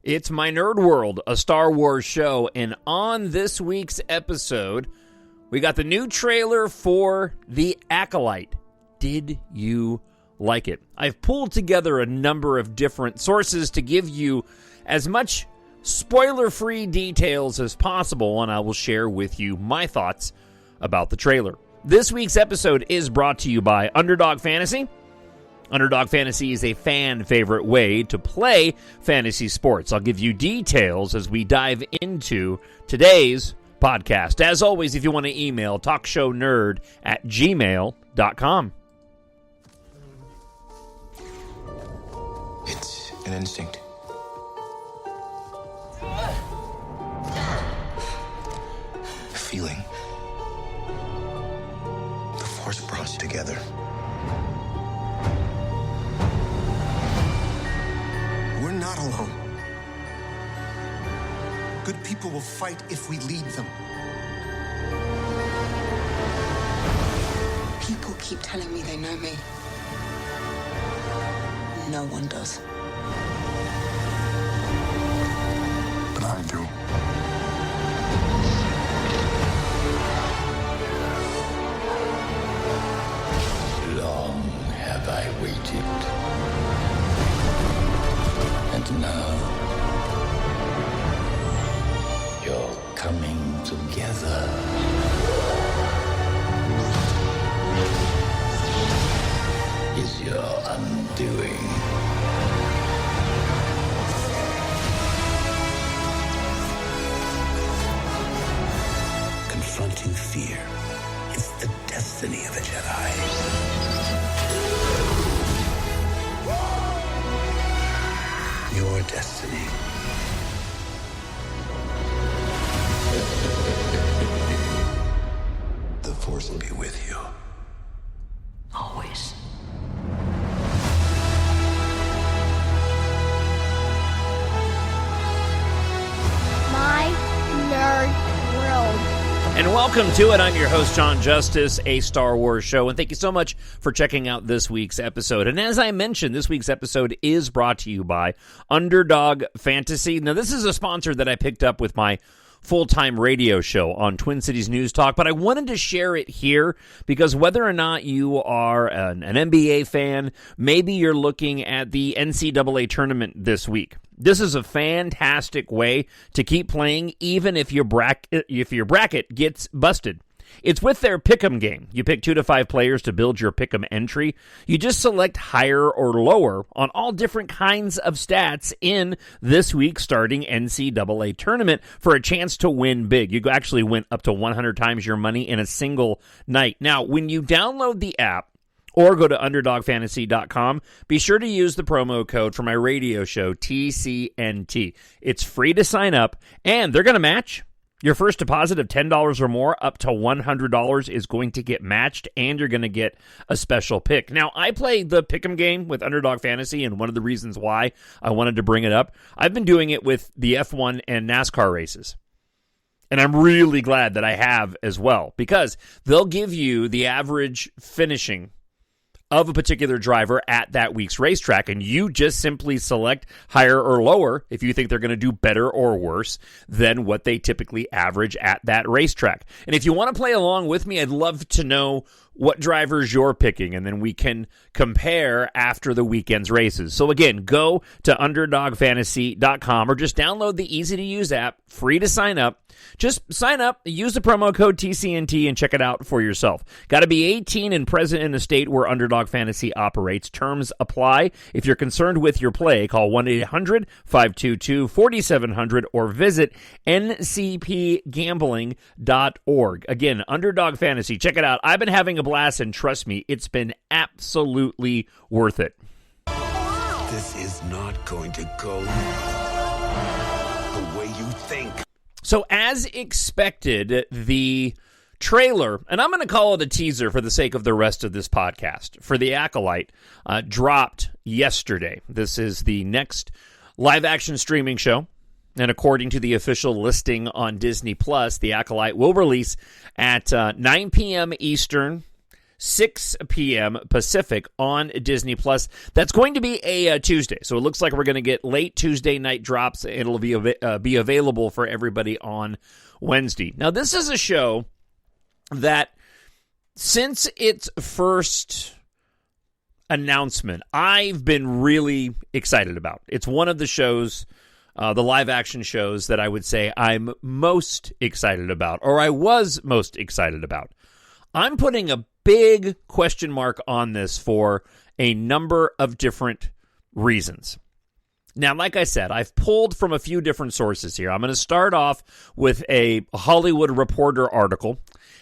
It's My Nerd World, a Star Wars show, and on this week's episode, we got the new trailer for The Acolyte. Did you like it? I've pulled together a number of different sources to give you as much spoiler-free details as possible, and I will share with you my thoughts about the trailer. This week's episode is brought to you by Underdog Fantasy. Underdog Fantasy is a fan-favorite way to play fantasy sports. I'll give you details as we dive into today's podcast. As always, if you want to email, talkshownerd@gmail.com. It's an instinct. A feeling. The Force brought us together. We're not alone. Good people will fight if we lead them. People keep telling me they know me. No one does. But I do. Long have I waited. And now, you're coming together. Is your undoing. Confronting fear is the destiny of a Jedi. Your destiny. The Force will be with you. Always. My Nerd World. And welcome to it. I'm your host, Jon Justice, a Star Wars show, and thank you so much for checking out this week's episode. And as I mentioned, this week's episode is brought to you by Underdog Fantasy. Now, this is a sponsor that I picked up with my full-time radio show on Twin Cities News Talk, but I wanted to share it here because whether or not you are an NBA fan, maybe you're looking at the NCAA tournament this week. This is a fantastic way to keep playing even if your bracket gets busted. It's with their Pick'em game. You pick 2 to 5 players to build your Pick'em entry. You just select higher or lower on all different kinds of stats in this week's starting NCAA tournament for a chance to win big. You actually win up to 100 times your money in a single night. Now, when you download the app, or go to UnderdogFantasy.com. Be sure to use the promo code for my radio show, TCNT. It's free to sign up, and they're going to match. Your first deposit of $10 or more up to $100 is going to get matched, and you're going to get a special pick. Now, I play the Pick'em game with Underdog Fantasy, and one of the reasons why I wanted to bring it up, I've been doing it with the F1 and NASCAR races. And I'm really glad that I have as well, because they'll give you the average finishing of a particular driver at that week's racetrack, and you just simply select higher or lower if you think they're going to do better or worse than what they typically average at that racetrack. And if you want to play along with me, I'd love to know what drivers you're picking, and then we can compare after the weekend's races. So again, go to UnderdogFantasy.com or just download the easy-to-use app, free to sign up. Just sign up, use the promo code TCNT, and check it out for yourself. Got to be 18 and present in the state where Underdog Fantasy operates. Terms apply. If you're concerned with your play, call 1-800-522-4700 or visit ncpgambling.org. Again, Underdog Fantasy. Check it out. I've been having a blast, and trust me, it's been absolutely worth it. This is not going to go the way you think. So as expected, the trailer, and I'm going to call it a teaser for the sake of the rest of this podcast, for The Acolyte, dropped yesterday. This is the next live-action streaming show, and according to the official listing on Disney+, The Acolyte will release at 9 p.m. Eastern, 6 p.m. Pacific on Disney Plus. That's going to be a Tuesday, so it looks like we're going to get late Tuesday night drops. It'll be available for everybody on Wednesday. Now, this is a show that, since its first announcement, I've been really excited about. It's one of the shows, the live-action shows, that I would say I'm most excited about, or I was most excited about. I'm putting a big question mark on this for a number of different reasons. Now, like I said, I've pulled from a few different sources here. I'm going to start off with a Hollywood Reporter article,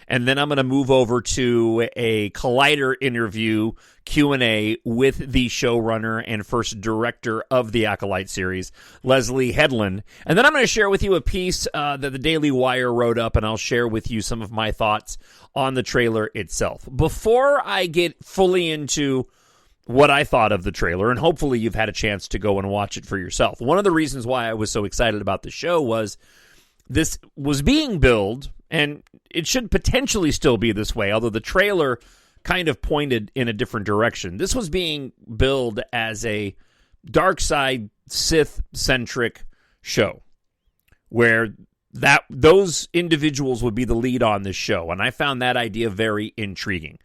and then I'm going to move over to a Collider interview Q&A with the showrunner and first director of the Acolyte series, Leslie Headland. And then I'm going to share with you a piece that the Daily Wire wrote up, and I'll share with you some of my thoughts on the trailer itself. Before I get fully into what I thought of the trailer, and hopefully you've had a chance to go and watch it for yourself, one of the reasons why I was so excited about the show was this was being billed, and it should potentially still be this way, although the trailer kind of pointed in a different direction. This was being billed as a dark side Sith-centric show, where those individuals would be the lead on this show, and I found that idea very intriguing.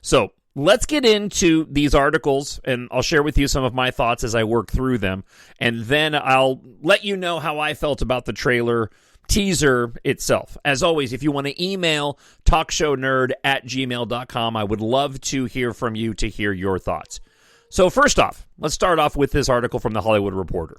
So let's get into these articles, and I'll share with you some of my thoughts as I work through them, and then I'll let you know how I felt about the trailer teaser itself. As always, if you want to email talkshownerd@gmail.com, I would love to hear from you, to hear your thoughts. So first off, let's start off with this article from the Hollywood Reporter.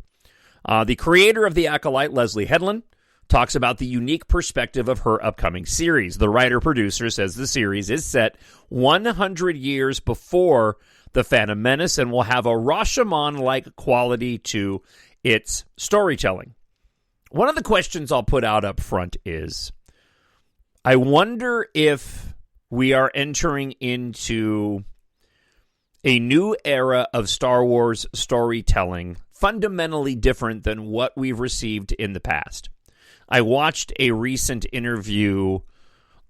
The creator of The Acolyte, Leslie Headland, talks about the unique perspective of her upcoming series. The writer-producer says the series is set 100 years before The Phantom Menace and will have a Rashomon-like quality to its storytelling. One of the questions I'll put out up front is, I wonder if we are entering into a new era of Star Wars storytelling fundamentally different than what we've received in the past. I watched a recent interview.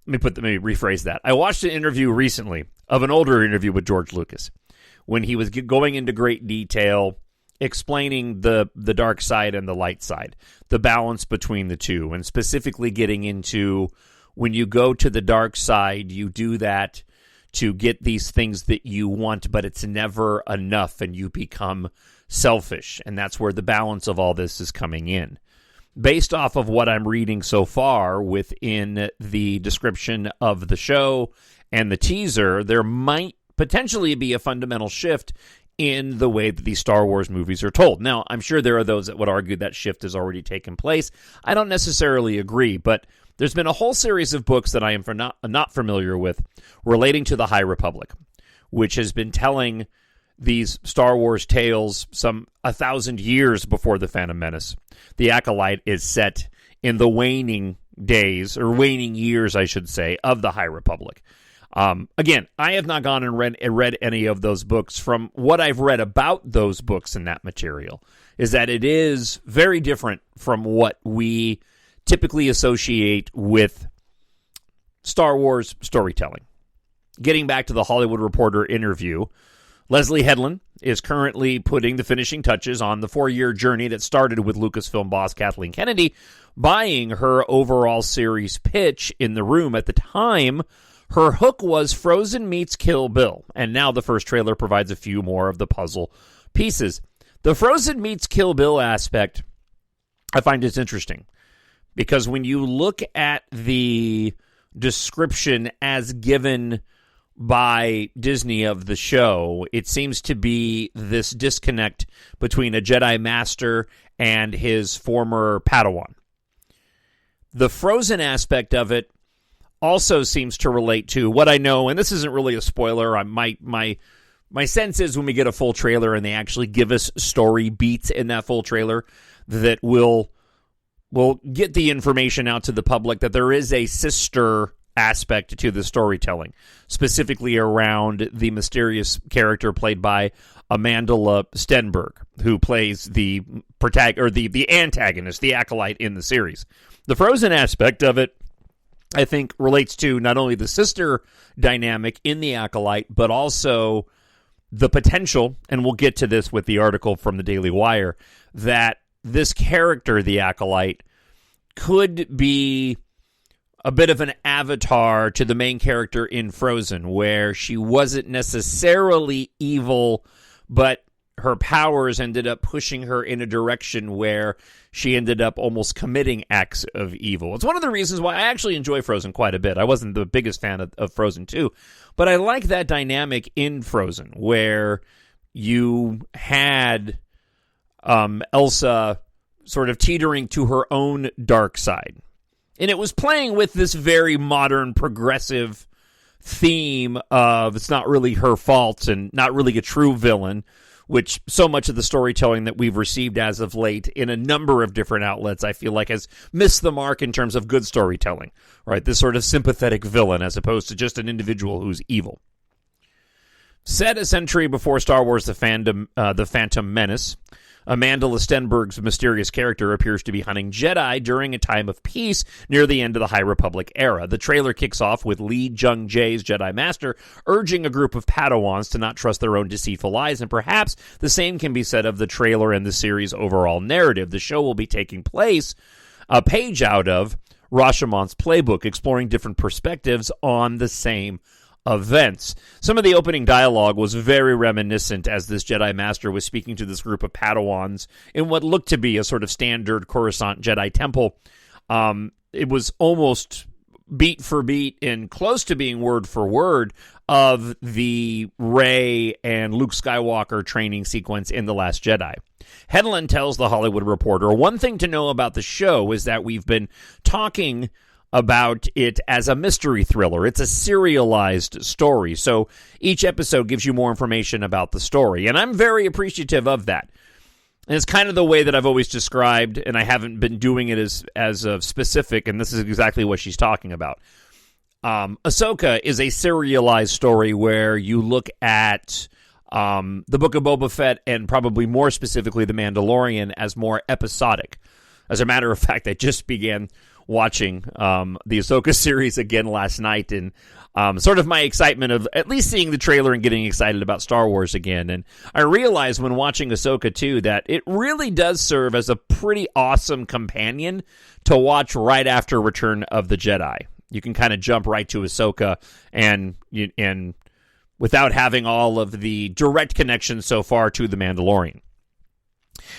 Let me rephrase that. I watched an interview recently, of an older interview with George Lucas, when he was going into great detail, explaining the dark side and the light side, the balance between the two, and specifically getting into, when you go to the dark side, you do that to get these things that you want, but it's never enough, and you become selfish, and that's where the balance of all this is coming in. Based off of what I'm reading so far within the description of the show and the teaser, there might potentially be a fundamental shift in the way that these Star Wars movies are told. Now, I'm sure there are those that would argue that shift has already taken place. I don't necessarily agree, but there's been a whole series of books that I am not familiar with relating to the High Republic, which has been telling these Star Wars tales some 1,000 years before The Phantom Menace. The Acolyte is set in the waning days, or waning years, I should say, of the High Republic. Again, I have not gone and read any of those books. From what I've read about those books and that material, is that it is very different from what we typically associate with Star Wars storytelling. Getting back to the Hollywood Reporter interview, Leslie Headland is currently putting the finishing touches on the 4-year journey that started with Lucasfilm boss Kathleen Kennedy buying her overall series pitch in the room. At the time, her hook was Frozen meets Kill Bill, and now the first trailer provides a few more of the puzzle pieces. The Frozen meets Kill Bill aspect, I find it's interesting, because when you look at the description as given by Disney of the show, it seems to be this disconnect between a Jedi Master and his former Padawan. The Frozen aspect of it also seems to relate to what I know, and this isn't really a spoiler. My sense is when we get a full trailer and they actually give us story beats in that full trailer, that we'll get the information out to the public that there is a sister aspect to the storytelling, specifically around the mysterious character played by Amandla Stenberg, who plays the antagonist, the Acolyte in the series. The Frozen aspect of it I think relates to not only the sister dynamic in the Acolyte, but also the potential, and we'll get to this with the article from the Daily Wire, that this character, the Acolyte, could be a bit of an avatar to the main character in Frozen, where she wasn't necessarily evil, but her powers ended up pushing her in a direction where she ended up almost committing acts of evil. It's one of the reasons why I actually enjoy Frozen quite a bit. I wasn't the biggest fan of Frozen 2, but I like that dynamic in Frozen, where you had Elsa sort of teetering to her own dark side. And it was playing with this very modern, progressive theme of it's not really her fault and not really a true villain, which so much of the storytelling that we've received as of late in a number of different outlets, I feel like has missed the mark in terms of good storytelling, right? This sort of sympathetic villain as opposed to just an individual who's evil. Set a century before Star Wars: The Phantom Menace, Amandla Stenberg's mysterious character appears to be hunting Jedi during a time of peace near the end of the High Republic era. The trailer kicks off with Lee Jung-jae's Jedi Master urging a group of Padawans to not trust their own deceitful lies, and perhaps the same can be said of the trailer and the series' overall narrative. The show will be taking place a page out of Rashomon's playbook, exploring different perspectives on the same events. Some of the opening dialogue was very reminiscent as this Jedi Master was speaking to this group of Padawans in what looked to be a sort of standard Coruscant Jedi temple. It was almost beat for beat and close to being word for word of the Rey and Luke Skywalker training sequence in The Last Jedi. Hedlund tells The Hollywood Reporter, one thing to know about the show is that we've been talking about it as a mystery thriller. It's a serialized story, so each episode gives you more information about the story, and I'm very appreciative of that. And it's kind of the way that I've always described, and I haven't been doing it as specific, and this is exactly what she's talking about. Ahsoka is a serialized story where you look at the Book of Boba Fett, and probably more specifically The Mandalorian, as more episodic. As a matter of fact, I just began watching the Ahsoka series again last night, and sort of my excitement of at least seeing the trailer and getting excited about Star Wars again. And I realized when watching Ahsoka too that it really does serve as a pretty awesome companion to watch right after Return of the Jedi. You can kind of jump right to Ahsoka and without having all of the direct connections so far to The Mandalorian.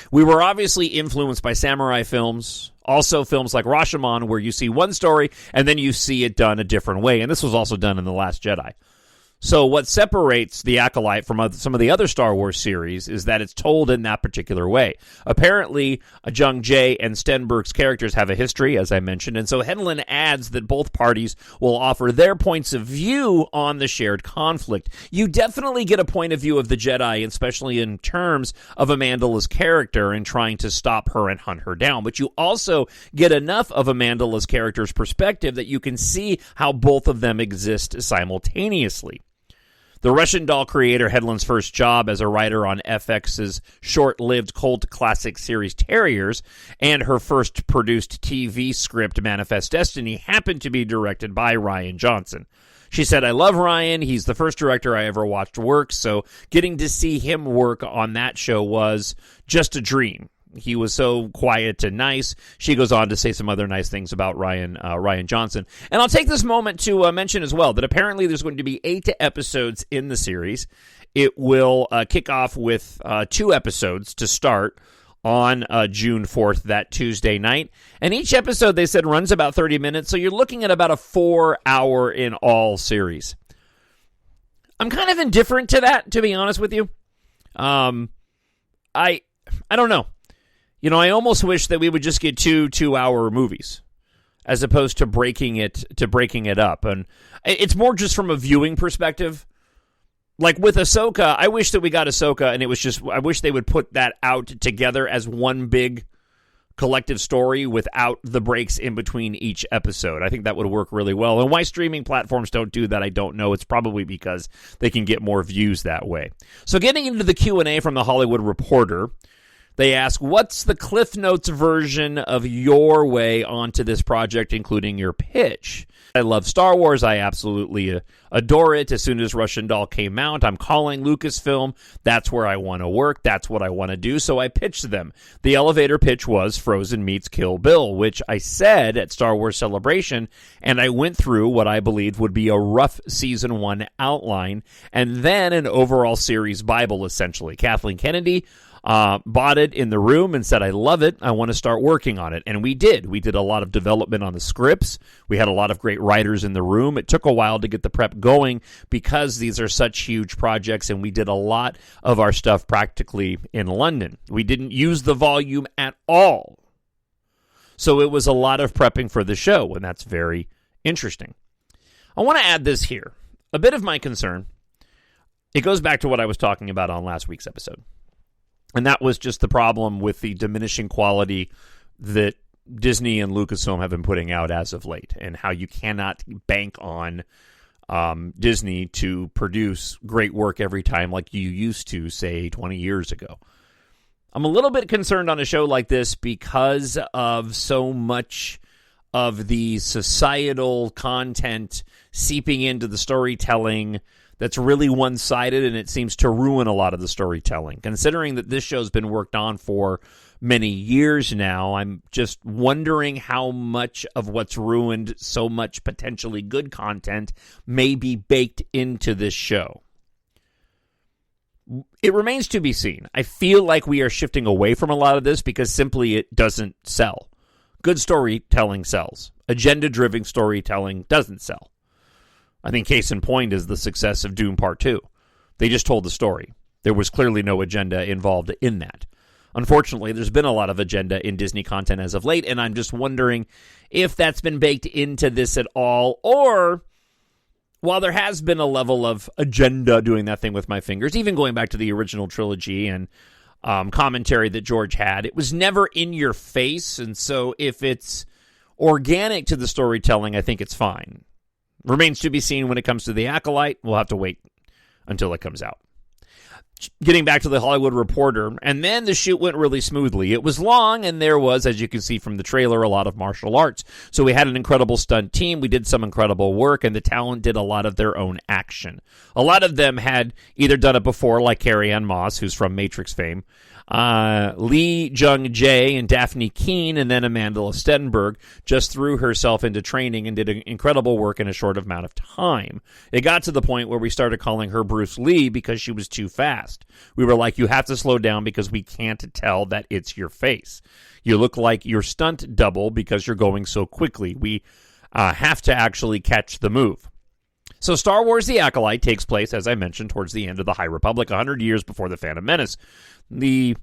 We were obviously influenced by samurai films, also films like Rashomon, where you see one story and then you see it done a different way. And this was also done in The Last Jedi. So what separates The Acolyte from some of the other Star Wars series is that it's told in that particular way. Apparently, Jung-jae and Stenberg's characters have a history, as I mentioned, and so Hedlund adds that both parties will offer their points of view on the shared conflict. You definitely get a point of view of the Jedi, especially in terms of Amandla's character and trying to stop her and hunt her down, but you also get enough of Amandla's character's perspective that you can see how both of them exist simultaneously. The Russian doll creator Hedlund's first job as a writer on FX's short-lived cult classic series Terriers, and her first produced TV script Manifest Destiny, happened to be directed by Rian Johnson. She said, "I love Ryan. He's the first director I ever watched work, so getting to see him work on that show was just a dream. He was so quiet and nice." She goes on to say some other nice things about Rian Johnson. And I'll take this moment to mention as well that apparently there's going to be 8 episodes in the series. It will kick off with 2 episodes to start on June 4th, that Tuesday night. And each episode, they said, runs about 30 minutes, so you're looking at about a 4-hour in all series. I'm kind of indifferent to that, to be honest with you. I don't know. You know, I almost wish that we would just get 2-hour movies as opposed to breaking it up. And it's more just from a viewing perspective. Like with Ahsoka, I wish that we got Ahsoka and I wish they would put that out together as one big collective story without the breaks in between each episode. I think that would work really well. And why streaming platforms don't do that, I don't know. It's probably because they can get more views that way. So getting into the Q&A from The Hollywood Reporter, They ask, what's the Cliff Notes version of your way onto this project, including your pitch? I love Star Wars. I absolutely adore it. As soon as Russian Doll came out, I'm calling Lucasfilm. That's where I want to work. That's what I want to do. So I pitched them. The elevator pitch was Frozen meets Kill Bill, which I said at Star Wars Celebration, and I went through what I believed would be a rough Season 1 outline, and then an overall series Bible, essentially. Kathleen Kennedy bought it in the room and said, I love it. I want to start working on it. And we did. We did a lot of development on the scripts. We had a lot of great writers in the room. It took a while to get the prep going because these are such huge projects, and we did a lot of our stuff practically in London. We didn't use the volume at all. So it was a lot of prepping for the show, and that's very interesting. I want to add this here. A bit of my concern, it goes back to what I was talking about on last week's episode. And that was just the problem with the diminishing quality that Disney and Lucasfilm have been putting out as of late, and how you cannot bank on Disney to produce great work every time like you used to, say, 20 years ago. I'm a little bit concerned on a show like this because of so much of the societal content seeping into the storytelling that's really one-sided, and it seems to ruin a lot of the storytelling. Considering that this show's been worked on for many years now, I'm just wondering how much of what's ruined so much potentially good content may be baked into this show. It remains to be seen. I feel like we are shifting away from a lot of this because simply it doesn't sell. Good storytelling sells. Agenda-driven storytelling doesn't sell. I think case in point is the success of Dune Part 2. They just told the story. There was clearly no agenda involved in that. Unfortunately, there's been a lot of agenda in Disney content as of late, and I'm just wondering if that's been baked into this at all, or while there has been a level of agenda doing that thing with my fingers, even going back to the original trilogy and commentary that George had, it was never in your face, and so if it's organic to the storytelling, I think it's fine. Remains to be seen when it comes to The Acolyte. We'll have to wait until it comes out. Getting back to The Hollywood Reporter, and then the shoot went really smoothly. It was long, and there was, as you can see from the trailer, a lot of martial arts. So we had an incredible stunt team. We did some incredible work, and the talent did a lot of their own action. A lot of them had either done it before, like Carrie-Anne Moss, who's from Matrix fame, Lee Jung-jae and Daphne Keane, and then Amanda Stenberg just threw herself into training and did incredible work in a short amount of time. It got to the point where we started calling her Bruce Lee because she was too fast. We were like, you have to slow down because we can't tell that it's your face. You look like your stunt double because you're going so quickly. We have to actually catch the move. So Star Wars The Acolyte takes place, as I mentioned, towards the end of the High Republic, 100 years before The Phantom Menace. The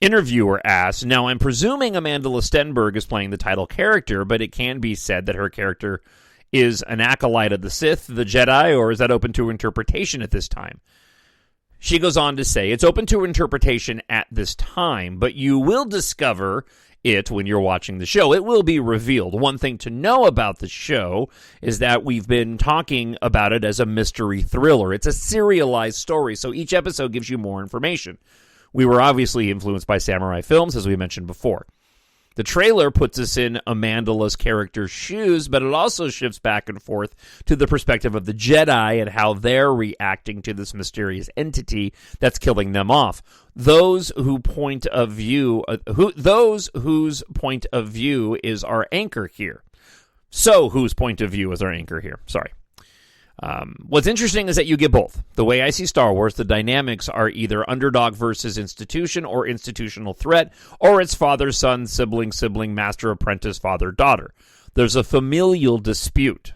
interviewer asked, now I'm presuming Amanda Stenberg is playing the title character, but it can be said that her character is an acolyte of the Sith, the Jedi, or is that open to interpretation at this time? She goes on to say, it's open to interpretation at this time, but you will discover it when you're watching the show. It will be revealed. One thing to know about the show is that we've been talking about it as a mystery thriller. It's a serialized story, so each episode gives you more information. We were obviously influenced by samurai films, as we mentioned before. The trailer puts us in Amanda's character's shoes, but it also shifts back and forth to the perspective of the Jedi and how they're reacting to this mysterious entity that's killing them off. Those whose point of view is our anchor here. So, whose point of view is our anchor here? Sorry. What's interesting is that you get both. The way I see Star Wars, the dynamics are either underdog versus institution or institutional threat, or it's father, son, sibling, master, apprentice, father, daughter. There's a familial dispute.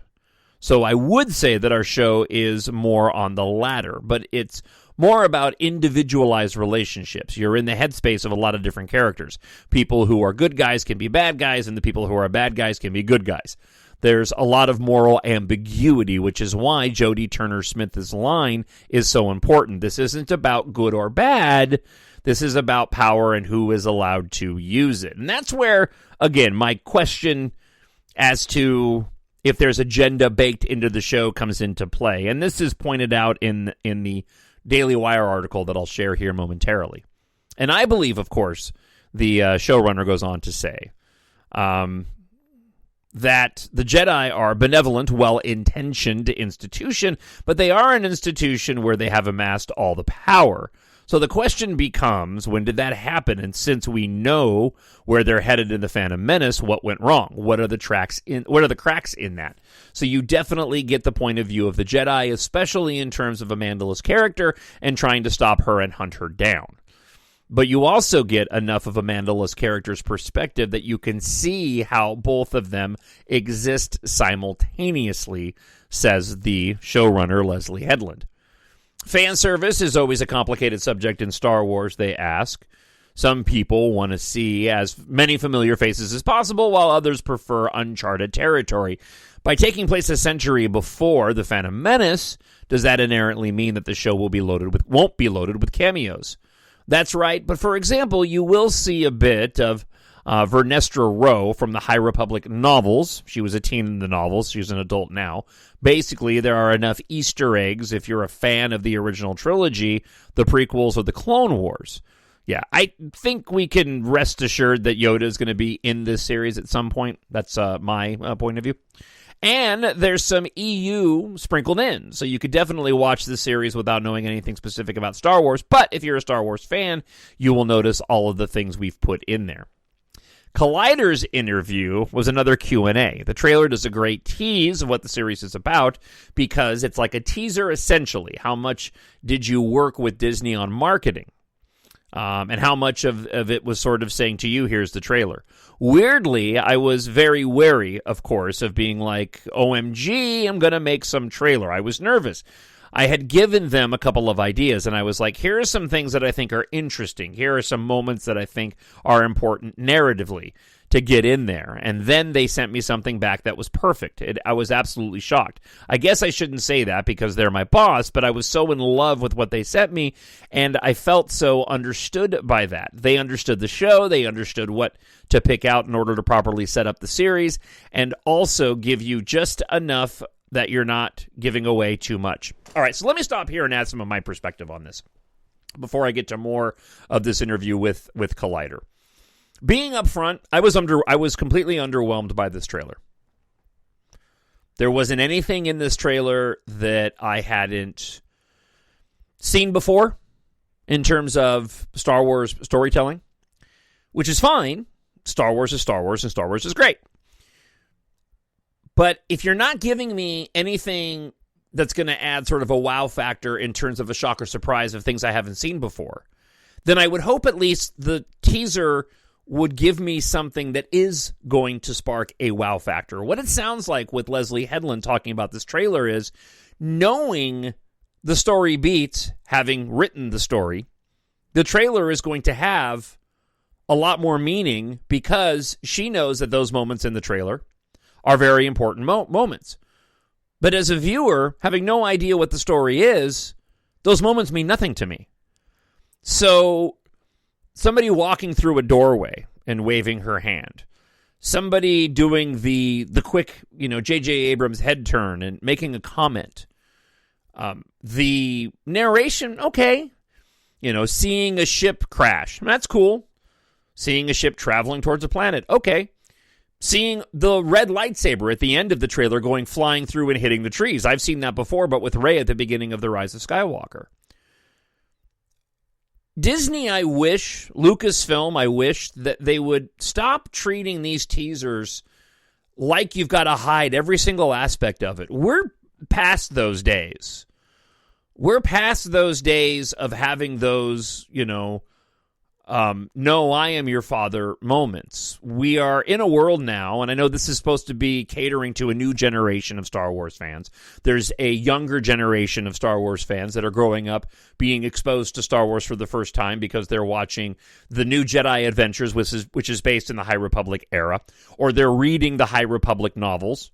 So I would say that our show is more on the latter, but it's more about individualized relationships. You're in the headspace of a lot of different characters. People who are good guys can be bad guys, and the people who are bad guys can be good guys. There's a lot of moral ambiguity, which is why Jodie Turner-Smith's line is so important. This isn't about good or bad. This is about power and who is allowed to use it. And that's where, again, my question as to if there's agenda baked into the show comes into play. And this is pointed out in the Daily Wire article that I'll share here momentarily. And I believe, of course, the showrunner goes on to say that the Jedi are a benevolent, well-intentioned institution, but they are an institution where they have amassed all the power. So the question becomes, when did that happen? And since we know where they're headed in the Phantom Menace, what went wrong? What are the cracks in that? So you definitely get the point of view of the Jedi, especially in terms of Amanda's character and trying to stop her and hunt her down. But you also get enough of Amanda's character's perspective that you can see how both of them exist simultaneously, says the showrunner Leslie Headland. Fan service is always a complicated subject in Star Wars, they ask. Some people want to see as many familiar faces as possible, while others prefer uncharted territory. By taking place a century before The Phantom Menace, does that inherently mean that the show won't be loaded with cameos? That's right, but for example, you will see a bit of Vernestra Rowe from the High Republic novels. She was a teen in the novels. She's an adult now. Basically, there are enough Easter eggs if you're a fan of the original trilogy, the prequels, or the Clone Wars. Yeah, I think we can rest assured that Yoda is going to be in this series at some point. That's my point of view. And there's some EU sprinkled in, so you could definitely watch this series without knowing anything specific about Star Wars. But if you're a Star Wars fan, you will notice all of the things we've put in there. Collider's interview was another Q&A. The trailer does a great tease of what the series is about because it's like a teaser, essentially. How much did you work with Disney on marketing? And how much of it was sort of saying to you, here's the trailer. Weirdly, I was very wary, of course, of being like, OMG, I'm going to make some trailer. I was nervous. I had given them a couple of ideas, and I was like, here are some things that I think are interesting. Here are some moments that I think are important narratively to get in there. And then they sent me something back that was perfect. I was absolutely shocked. I guess I shouldn't say that because they're my boss, but I was so in love with what they sent me, and I felt so understood by that. They understood the show. They understood what to pick out in order to properly set up the series, and also give you just enough that you're not giving away too much. All right, so let me stop here and add some of my perspective on this before I get to more of this interview with Collider. Being up front, I was completely underwhelmed by this trailer. There wasn't anything in this trailer that I hadn't seen before in terms of Star Wars storytelling, which is fine. Star Wars is Star Wars, and Star Wars is great. But if you're not giving me anything that's going to add sort of a wow factor in terms of a shock or surprise of things I haven't seen before, then I would hope at least the teaser would give me something that is going to spark a wow factor. What it sounds like with Leslie Headland talking about this trailer is knowing the story beats, having written the story, the trailer is going to have a lot more meaning because she knows that those moments in the trailer are very important moments. But as a viewer, having no idea what the story is, those moments mean nothing to me. So somebody walking through a doorway and waving her hand, somebody doing the quick, J.J. Abrams head turn and making a comment, the narration, okay, seeing a ship crash, that's cool. Seeing a ship traveling towards a planet, okay. Seeing the red lightsaber at the end of the trailer going flying through and hitting the trees. I've seen that before, but with Rey at the beginning of The Rise of Skywalker. Disney, Lucasfilm, I wish that they would stop treating these teasers like you've got to hide every single aspect of it. We're past those days. We're past those days of having those, no, I am your father moments. We are in a world now, and I know this is supposed to be catering to a new generation of Star Wars fans. There's a younger generation of Star Wars fans that are growing up being exposed to Star Wars for the first time because they're watching the New Jedi Adventures, which is based in the High Republic era, or they're reading the High Republic novels.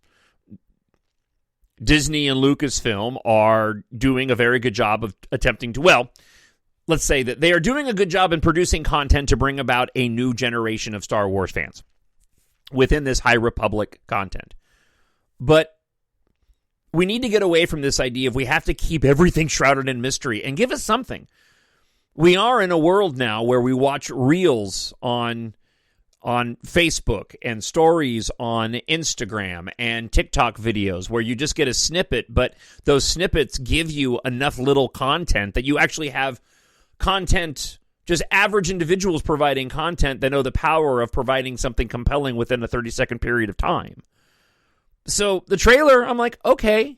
Disney and Lucasfilm are doing a very good job of attempting to, let's say that they are doing a good job in producing content to bring about a new generation of Star Wars fans within this High Republic content. But we need to get away from this idea of we have to keep everything shrouded in mystery and give us something. We are in a world now where we watch reels on Facebook and stories on Instagram and TikTok videos where you just get a snippet, but those snippets give you enough little content that you actually have content, just average individuals providing content that know the power of providing something compelling within a 30-second period of time. So the trailer, I'm like, okay,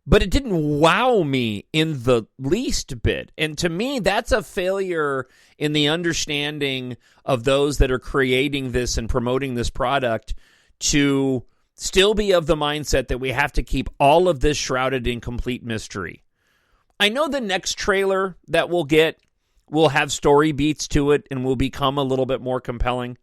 but it didn't wow me in the least bit. And to me, that's a failure in the understanding of those that are creating this and promoting this product to still be of the mindset that we have to keep all of this shrouded in complete mystery. I know the next trailer that we'll get will have story beats to it and will become a little bit more compelling.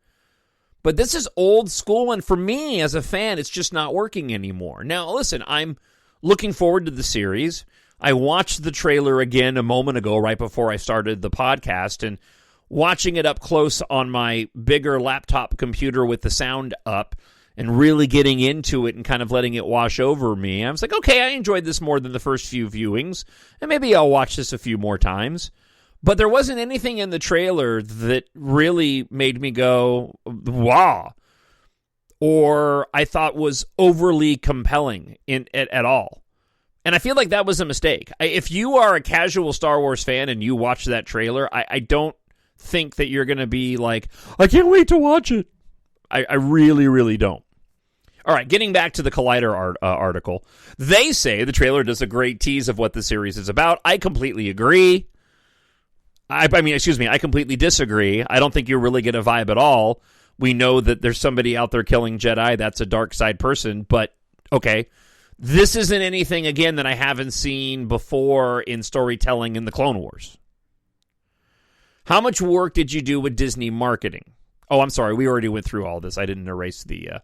But this is old school, and for me as a fan, it's just not working anymore. Now, listen, I'm looking forward to the series. I watched the trailer again a moment ago, right before I started the podcast, and watching it up close on my bigger laptop computer with the sound up and really getting into it and kind of letting it wash over me. I was like, okay, I enjoyed this more than the first few viewings, and maybe I'll watch this a few more times. But there wasn't anything in the trailer that really made me go, wow, or I thought was overly compelling at all. And I feel like that was a mistake. If you are a casual Star Wars fan and you watch that trailer, I don't think that you're going to be like, I can't wait to watch it. I really, really don't. All right, getting back to the Collider article. They say the trailer does a great tease of what the series is about. I completely agree. I completely disagree. I don't think you really get a vibe at all. We know that there's somebody out there killing Jedi. That's a dark side person, but okay. This isn't anything, again, that I haven't seen before in storytelling in the Clone Wars. How much work did you do with Disney marketing? Oh, I'm sorry. We already went through all this. I didn't erase the...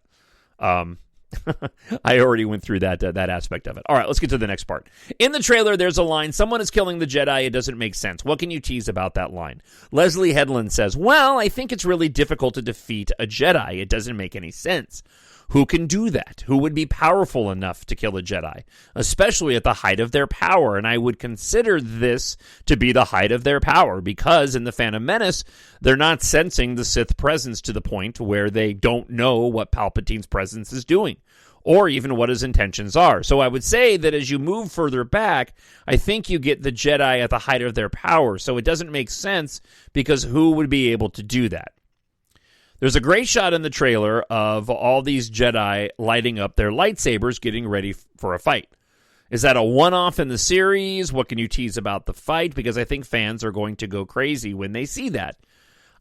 I already went through that aspect of it. All right, let's get to the next part. In the trailer, there's a line, someone is killing the Jedi, it doesn't make sense. What can you tease about that line? Leslie Headland says, well, I think it's really difficult to defeat a Jedi. It doesn't make any sense. Who can do that? Who would be powerful enough to kill a Jedi? Especially at the height of their power. And I would consider this to be the height of their power because in The Phantom Menace, they're not sensing the Sith presence to the point where they don't know what Palpatine's presence is doing or even what his intentions are. So I would say that as you move further back, I think you get the Jedi at the height of their power. So it doesn't make sense because who would be able to do that? There's a great shot in the trailer of all these Jedi lighting up their lightsabers getting ready for a fight. Is that a one-off in the series? What can you tease about the fight? Because I think fans are going to go crazy when they see that.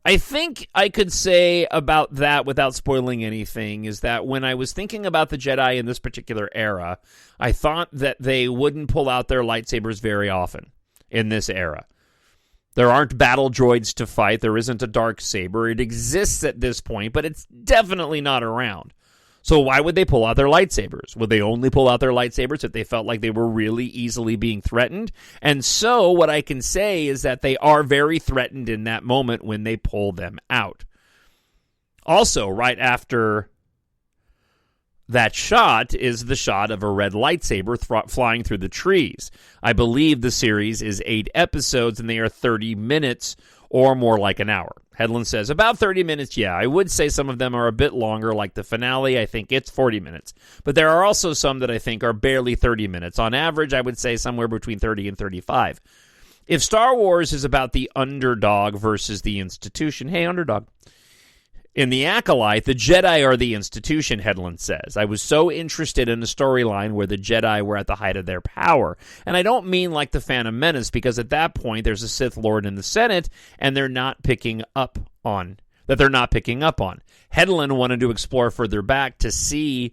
I think I could say about that without spoiling anything is that when I was thinking about the Jedi in this particular era, I thought that they wouldn't pull out their lightsabers very often in this era. There aren't battle droids to fight. There isn't a dark saber. It exists at this point, but it's definitely not around. So why would they pull out their lightsabers? Would they only pull out their lightsabers if they felt like they were really easily being threatened? And so what I can say is that they are very threatened in that moment when they pull them out. Also, right after that shot is the shot of a red lightsaber flying through the trees. I believe the series is 8 episodes and they are 30 minutes or more like an hour. Headland says, about 30 minutes, yeah. I would say some of them are a bit longer, like the finale. I think it's 40 minutes. But there are also some that I think are barely 30 minutes. On average, I would say somewhere between 30 and 35. If Star Wars is about the underdog versus the institution, hey, underdog. In The Acolyte, the Jedi are the institution, Headland says. I was so interested in a storyline where the Jedi were at the height of their power. And I don't mean like The Phantom Menace, because at that point there's a Sith Lord in the Senate, and they're not picking up on. Headland wanted to explore further back to seeing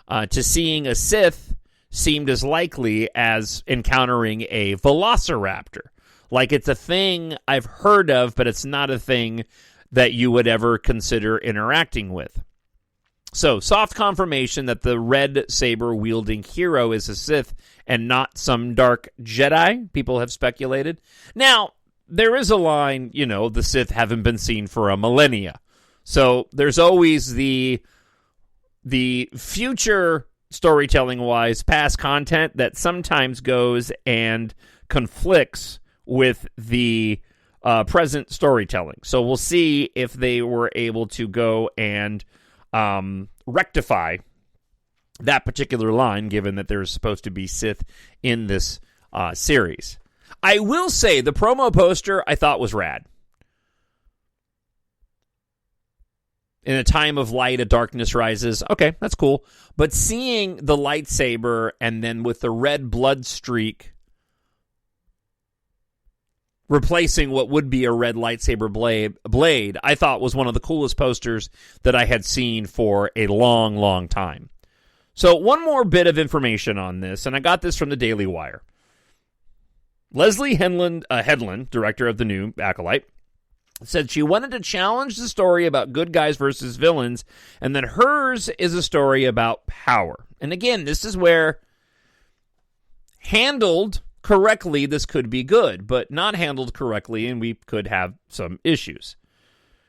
a Sith seemed as likely as encountering a velociraptor. Like it's a thing I've heard of, but it's not a thing that you would ever consider interacting with. So, soft confirmation that the red saber-wielding hero is a Sith and not some dark Jedi, people have speculated. Now, there is a line, the Sith haven't been seen for a millennia. So, there's always the future storytelling-wise past content that sometimes goes and conflicts with the present storytelling. So we'll see if they were able to go and rectify that particular line, given that there's supposed to be Sith in this series. I will say the promo poster I thought was rad. In a time of light, a darkness rises. Okay, that's cool. But seeing the lightsaber and then with the red blood streak replacing what would be a red lightsaber blade, I thought was one of the coolest posters that I had seen for a long, long time. So one more bit of information on this, and I got this from the Daily Wire. Leslie Headland, director of the new Acolyte, said she wanted to challenge the story about good guys versus villains, and that hers is a story about power. And again, this is where, handled correctly, this could be good, but not handled correctly, and we could have some issues.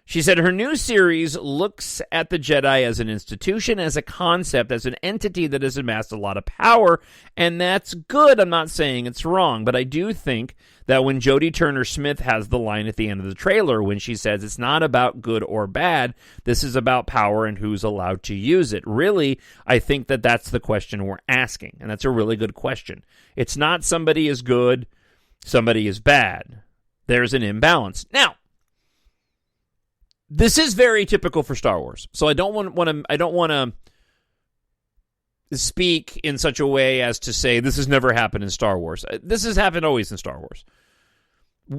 She said her new series looks at the Jedi as an institution, as a concept, as an entity that has amassed a lot of power, and that's good. I'm not saying it's wrong, but I do think that when Jodie Turner-Smith has the line at the end of the trailer when she says it's not about good or bad, this is about power and who's allowed to use it. Really, I think that that's the question we're asking, and that's a really good question. It's not somebody is good, somebody is bad. There's an imbalance. Now, this is very typical for Star Wars, so I don't want to speak in such a way as to say this has never happened in Star Wars. This has happened always in Star Wars.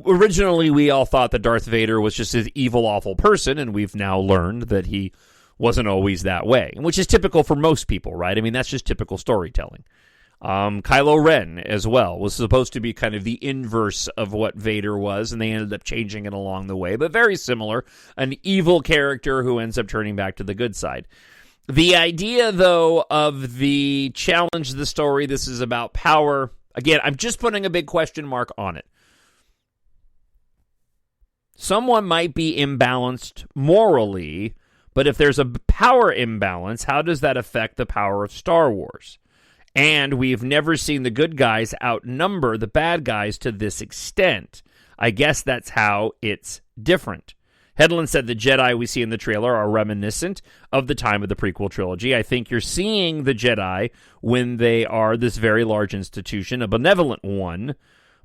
Originally, we all thought that Darth Vader was just an evil, awful person, and we've now learned that he wasn't always that way, which is typical for most people, right? I mean, that's just typical storytelling. Kylo Ren, as well, was supposed to be kind of the inverse of what Vader was, and they ended up changing it along the way, but very similar. An evil character who ends up turning back to the good side. The idea, though, of the challenge of the story, this is about power. Again, I'm just putting a big question mark on it. Someone might be imbalanced morally, but if there's a power imbalance, how does that affect the power of Star Wars? And we've never seen the good guys outnumber the bad guys to this extent. I guess that's how it's different. Headland said the Jedi we see in the trailer are reminiscent of the time of the prequel trilogy. I think you're seeing the Jedi when they are this very large institution, a benevolent one,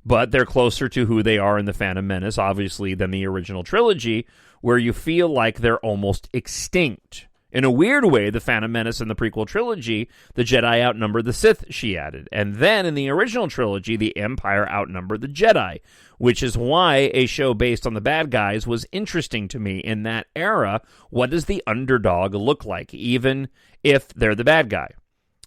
but they're closer to who they are in The Phantom Menace, obviously, than the original trilogy, where you feel like they're almost extinct. In a weird way, the Phantom Menace and the prequel trilogy, the Jedi outnumbered the Sith, she added. And then in the original trilogy, the Empire outnumbered the Jedi, which is why a show based on the bad guys was interesting to me in that era. What does the underdog look like, even if they're the bad guy?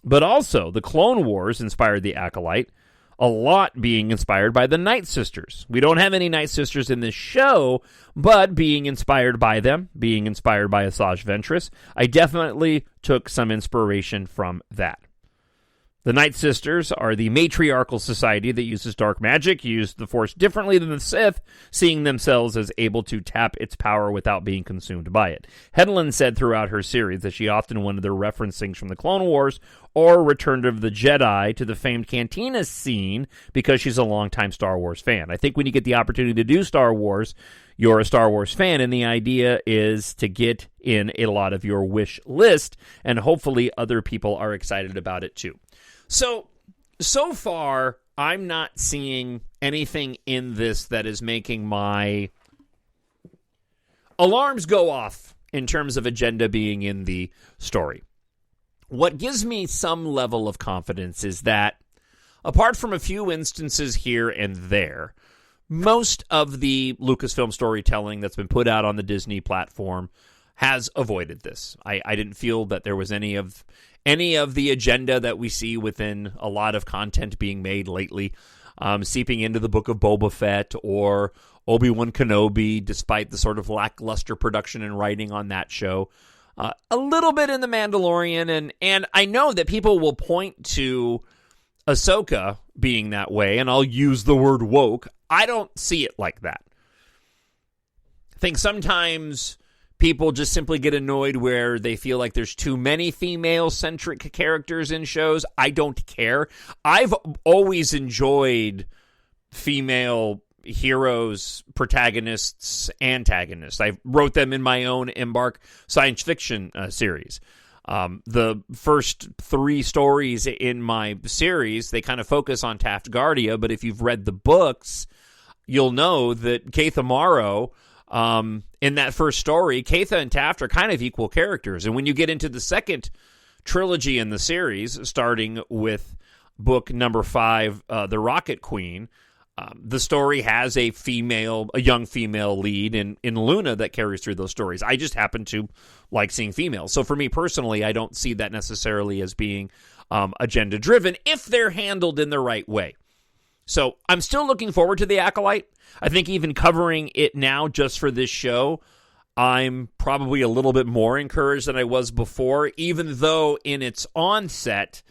But also, the Clone Wars inspired the Acolyte, a lot being inspired by the Night Sisters. We don't have any Night Sisters in this show, but being inspired by them, being inspired by Asajj Ventress, I definitely took some inspiration from that. The Night Sisters are the matriarchal society that uses dark magic, use the Force differently than the Sith, seeing themselves as able to tap its power without being consumed by it. Headland said throughout her series that she often wanted their referencings from the Clone Wars or Return of the Jedi to the famed Cantina scene because she's a longtime Star Wars fan. I think when you get the opportunity to do Star Wars, you're a Star Wars fan, and the idea is to get in a lot of your wish list, and hopefully other people are excited about it too. So far, I'm not seeing anything in this that is making my alarms go off in terms of agenda being in the story. What gives me some level of confidence is that, apart from a few instances here and there, most of the Lucasfilm storytelling that's been put out on the Disney platform has avoided this. I didn't feel that there was any of the agenda that we see within a lot of content being made lately, seeping into the Book of Boba Fett or Obi-Wan Kenobi, despite the sort of lackluster production and writing on that show. A little bit in The Mandalorian, and I know that people will point to Ahsoka being that way, and I'll use the word woke. I don't see it like that. I think sometimes people just simply get annoyed where they feel like there's too many female-centric characters in shows. I don't care. I've always enjoyed female heroes, protagonists, antagonists. I wrote them in my own EMBARK science fiction series. The first 3 stories in my series, they kind of focus on Taftgardia, but if you've read the books, you'll know that Keitha Morrow, in that first story, Keitha and Taft are kind of equal characters. And when you get into the second trilogy in the series, starting with book number 5, The Rocket Queen, the story has a young female lead in Luna that carries through those stories. I just happen to like seeing females. So for me personally, I don't see that necessarily as being agenda-driven if they're handled in the right way. So I'm still looking forward to The Acolyte. I think even covering it now just for this show, I'm probably a little bit more encouraged than I was before, even though in its onset,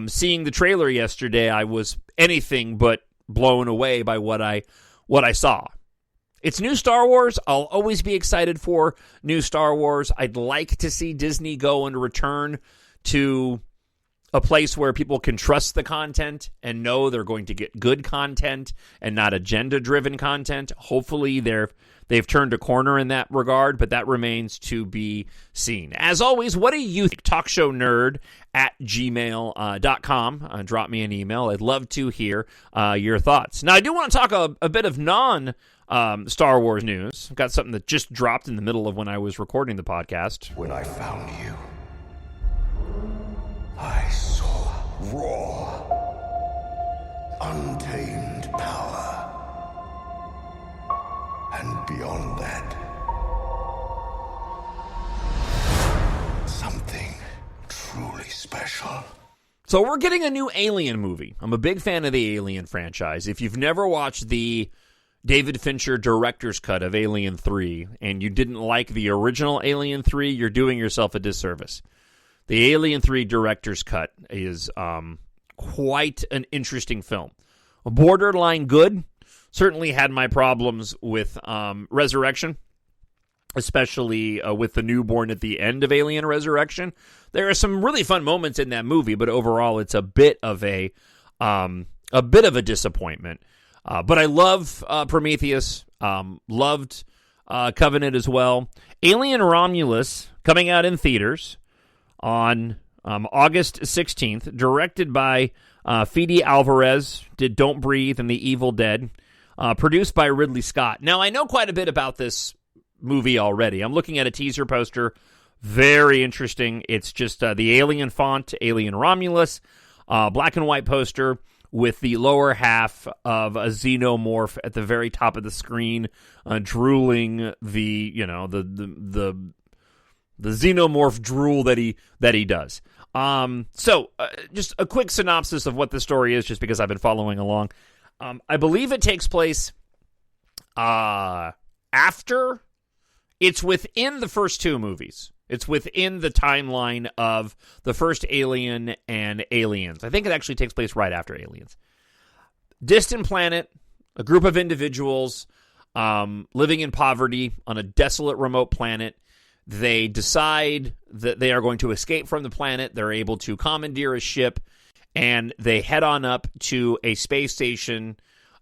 seeing the trailer yesterday, I was anything but blown away by what I saw. It's new Star Wars. I'll always be excited for new Star Wars. I'd like to see Disney go and return to a place where people can trust the content and know they're going to get good content and not agenda-driven content. Hopefully they've turned a corner in that regard, but that remains to be seen. As always, what do you think? TalkShowNerd at gmail.com. Drop me an email. I'd love to hear your thoughts. Now, I do want to talk a bit of non-Star Wars news. I've got something that just dropped in the middle of when I was recording the podcast. When I found you, I saw raw, untamed power. And beyond that, something truly special. So we're getting a new Alien movie. I'm a big fan of the Alien franchise. If you've never watched the David Fincher director's cut of Alien 3 and you didn't like the original Alien 3, you're doing yourself a disservice. The Alien 3 director's cut is quite an interesting film. Borderline good. Certainly had my problems with Resurrection, especially with the newborn at the end of Alien Resurrection. There are some really fun moments in that movie, but overall it's a bit of a disappointment. But I love Prometheus. Loved Covenant as well. Alien Romulus coming out in theaters on August 16th, directed by Fede Alvarez, did Don't Breathe and The Evil Dead, produced by Ridley Scott. Now, I know quite a bit about this movie already. I'm looking at a teaser poster. Very interesting. It's just the alien font, Alien Romulus, black and white poster with the lower half of a xenomorph at the very top of the screen, drooling the xenomorph drool that he does. So just a quick synopsis of what the story is, just because I've been following along. I believe it takes place after. It's within the first 2 movies. It's within the timeline of the first Alien and Aliens. I think it actually takes place right after Aliens. Distant planet, a group of individuals living in poverty on a desolate, remote planet. They decide that they are going to escape from the planet. They're able to commandeer a ship, and they head on up to a space station.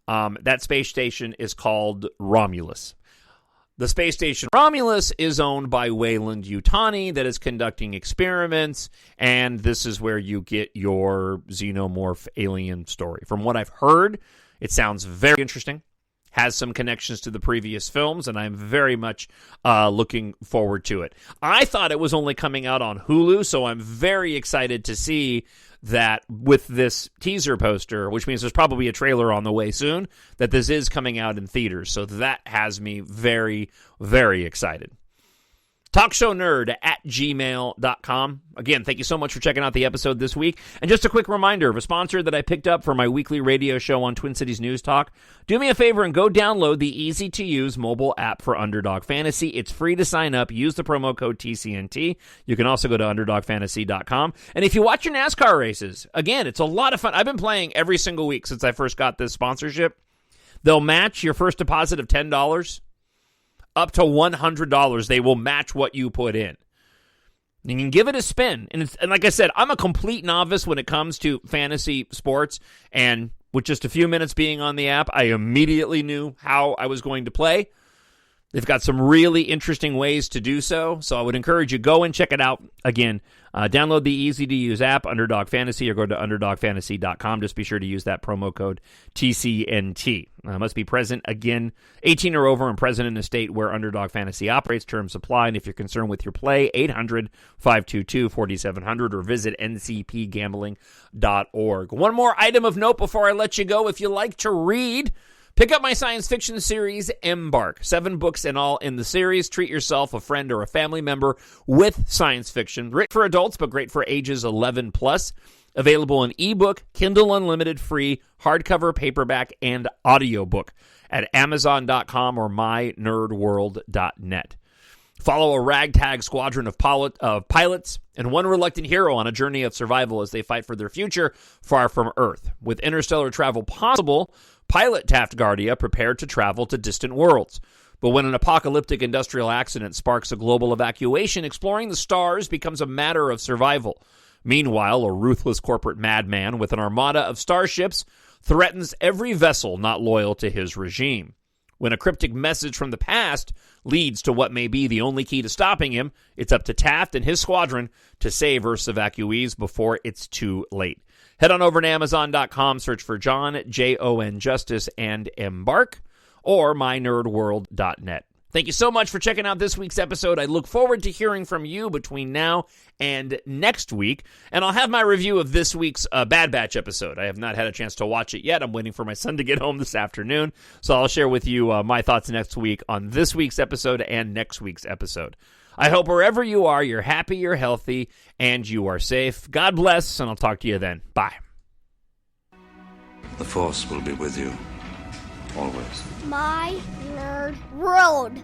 That space station is called Romulus. The space station Romulus is owned by Weyland Yutani that is conducting experiments, and this is where you get your xenomorph alien story. From what I've heard, it sounds very interesting. Has some connections to the previous films, and I'm very much looking forward to it. I thought it was only coming out on Hulu, so I'm very excited to see that with this teaser poster, which means there's probably a trailer on the way soon, that this is coming out in theaters. So that has me very, very excited. TalkShowNerd at gmail.com. Again, thank you so much for checking out the episode this week. And just a quick reminder of a sponsor that I picked up for my weekly radio show on Twin Cities News Talk. Do me a favor and go download the easy-to-use mobile app for Underdog Fantasy. It's free to sign up. Use the promo code TCNT. You can also go to UnderdogFantasy.com. And if you watch your NASCAR races, again, it's a lot of fun. I've been playing every single week since I first got this sponsorship. They'll match your first deposit of $10. Up to $100, they will match what you put in. You can give it a spin. And like I said, I'm a complete novice when it comes to fantasy sports. And With just a few minutes being on the app, I immediately knew how I was going to play. They've got some really interesting ways to do so, so I would encourage you, go and check it out. Again, download the easy-to-use app, Underdog Fantasy, or go to underdogfantasy.com. Just be sure to use that promo code TCNT. Must be present, again, 18 or over and present in a state where Underdog Fantasy operates. Terms apply, and if you're concerned with your play, 800-522-4700 or visit ncpgambling.org. One more item of note before I let you go. If you like to read, pick up my science fiction series, EMBARK. 7 books in all in the series. Treat yourself, a friend, or a family member with science fiction. Written for adults, but great for ages 11 plus. Available in ebook, Kindle Unlimited free, hardcover, paperback, and audiobook at Amazon.com or mynerdworld.net. Follow a ragtag squadron of pilots and one reluctant hero on a journey of survival as they fight for their future far from Earth. With interstellar travel possible, pilot Taftgardia prepared to travel to distant worlds. But when an apocalyptic industrial accident sparks a global evacuation, exploring the stars becomes a matter of survival. Meanwhile, a ruthless corporate madman with an armada of starships threatens every vessel not loyal to his regime. When a cryptic message from the past leads to what may be the only key to stopping him, it's up to Taft and his squadron to save Earth's evacuees before it's too late. Head on over to Amazon.com, search for Jon, Jon Justice, and EMBARK, or mynerdworld.net. Thank you so much for checking out this week's episode. I look forward to hearing from you between now and next week. And I'll have my review of this week's Bad Batch episode. I have not had a chance to watch it yet. I'm waiting for my son to get home this afternoon. So I'll share with you my thoughts next week on this week's episode and next week's episode. I hope wherever you are, you're happy, you're healthy, and you are safe. God bless, and I'll talk to you then. Bye. The Force will be with you, always. My Nerd World.